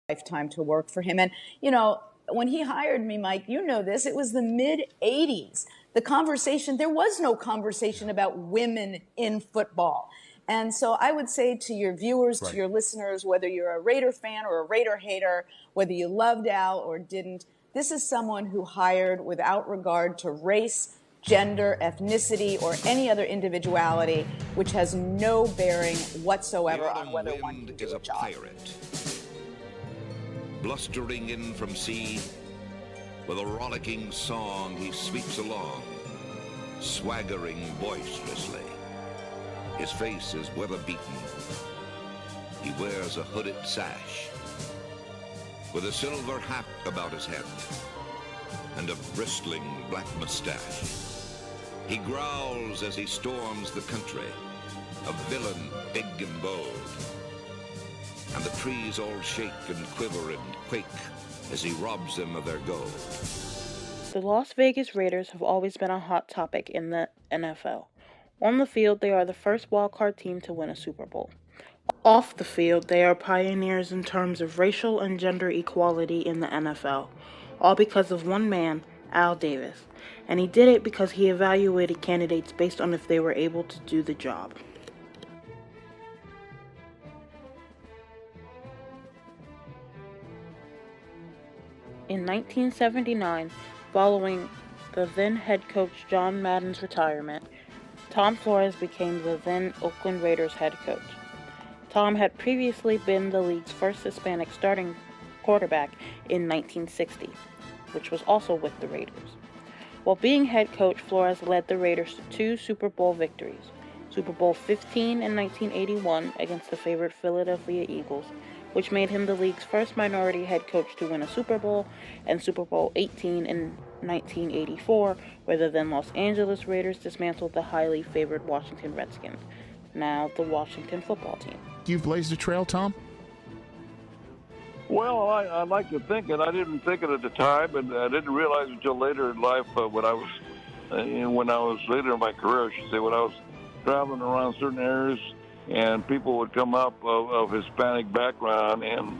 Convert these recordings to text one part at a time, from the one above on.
lifetime to work for him. And, you know, when he hired me, Mike, you know this, it was the mid-'80s. There was no conversation about women in football. And so I would say to your viewers, to your listeners, whether you're a Raider fan or a Raider hater, whether you loved Al or didn't, this is someone who hired without regard to race, gender, ethnicity, or any other individuality, which has no bearing whatsoever on whether one can do a job. Pirate. Blustering in from sea, with a rollicking song he sweeps along, swaggering boisterously. His face is weather-beaten. He wears a hooded sash, with a silver hat about his head, and a bristling black mustache. He growls as he storms the country, a villain big and bold. And the trees all shake and quiver and quake as he robs them of their gold. The Las Vegas Raiders have always been a hot topic in the NFL. On the field, they are the first wildcard team to win a Super Bowl. Off the field, they are pioneers in terms of racial and gender equality in the NFL, all because of one man, Al Davis. And he did it because he evaluated candidates based on if they were able to do the job. In 1979, following the then head coach John Madden's retirement, Tom Flores became the then Oakland Raiders head coach. Tom had previously been the league's first Hispanic starting quarterback in 1960, which was also with the Raiders. While being head coach, Flores led the Raiders to 2 Super Bowl victories, Super Bowl XV in 1981 against the favorite Philadelphia Eagles, which made him the league's first minority head coach to win a Super Bowl, and Super Bowl XVIII in 1984, where the then Los Angeles Raiders dismantled the highly favored Washington Redskins, now the Washington football team. You've blazed a trail, Tom? Well, I like to think it. I didn't think it at the time, and I didn't realize until later in life when I was later in my career, I should say, when I was traveling around certain areas, and people would come up of Hispanic background and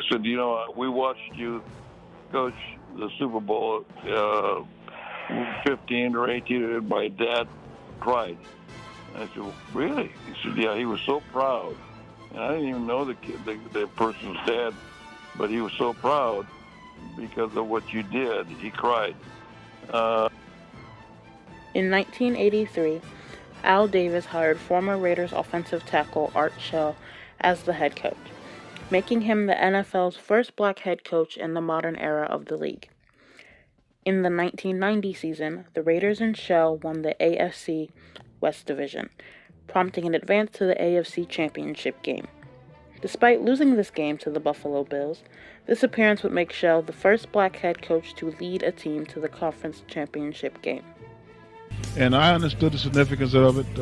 said, you know, we watched you coach the Super Bowl 15 or 18, and my dad cried. I said, well, really? He said, yeah, he was so proud. And I didn't even know the person's dad, but he was so proud because of what you did. He cried. In 1983, Al Davis hired former Raiders offensive tackle Art Shell as the head coach, making him the NFL's first black head coach in the modern era of the league. In the 1990 season, the Raiders and Shell won the AFC West Division, prompting an advance to the AFC Championship game. Despite losing this game to the Buffalo Bills, this appearance would make Shell the first black head coach to lead a team to the conference championship game. And I understood the significance of it.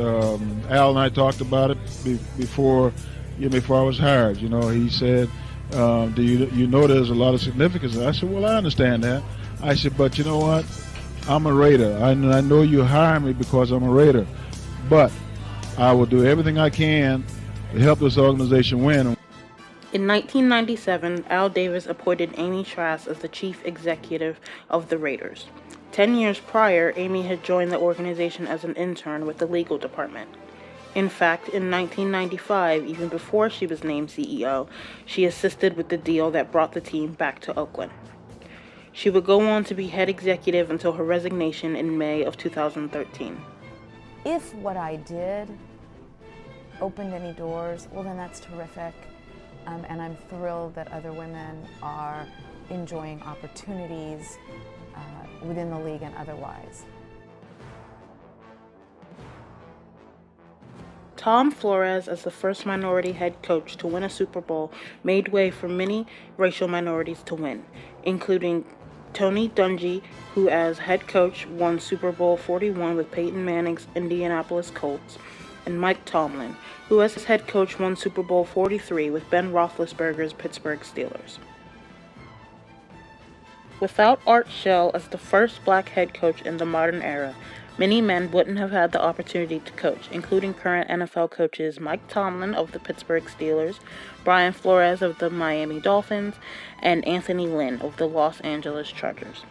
Al and I talked about it before I was hired. You know, he said, "Do you know there's a lot of significance?" And I said, "Well, I understand that." I said, "But you know what? I'm a Raider. I know you hire me because I'm a Raider, but I will do everything I can to help this organization win." In 1997, Al Davis appointed Amy Trask as the chief executive of the Raiders. 10 years prior, Amy had joined the organization as an intern with the legal department. In fact, in 1995, even before she was named CEO, she assisted with the deal that brought the team back to Oakland. She would go on to be head executive until her resignation in May of 2013. If what I did opened any doors, well then that's terrific. And I'm thrilled that other women are enjoying opportunities within the league and otherwise. Tom Flores, as the first minority head coach to win a Super Bowl, made way for many racial minorities to win, including Tony Dungy, who as head coach won Super Bowl XLI with Peyton Manning's Indianapolis Colts, and Mike Tomlin, who as head coach won Super Bowl XLIII with Ben Roethlisberger's Pittsburgh Steelers. Without Art Shell as the first black head coach in the modern era, Many men wouldn't have had the opportunity to coach, including current NFL coaches Mike Tomlin of the Pittsburgh Steelers, Brian Flores of the Miami Dolphins, and Anthony Lynn of the Los Angeles Chargers.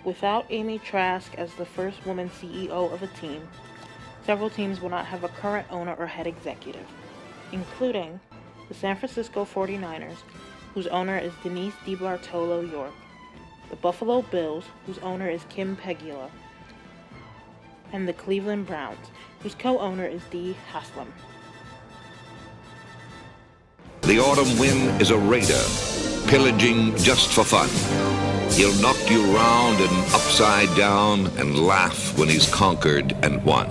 Without Amy Trask as the first woman CEO of a team, several teams will not have a current owner or head executive, including the San Francisco 49ers, whose owner is Denise DiBartolo York, the Buffalo Bills, whose owner is Kim Pegula, and the Cleveland Browns, whose co-owner is Dee Haslam. The autumn wind is a raider, pillaging just for fun. He'll knock you round and upside down and laugh when he's conquered and won.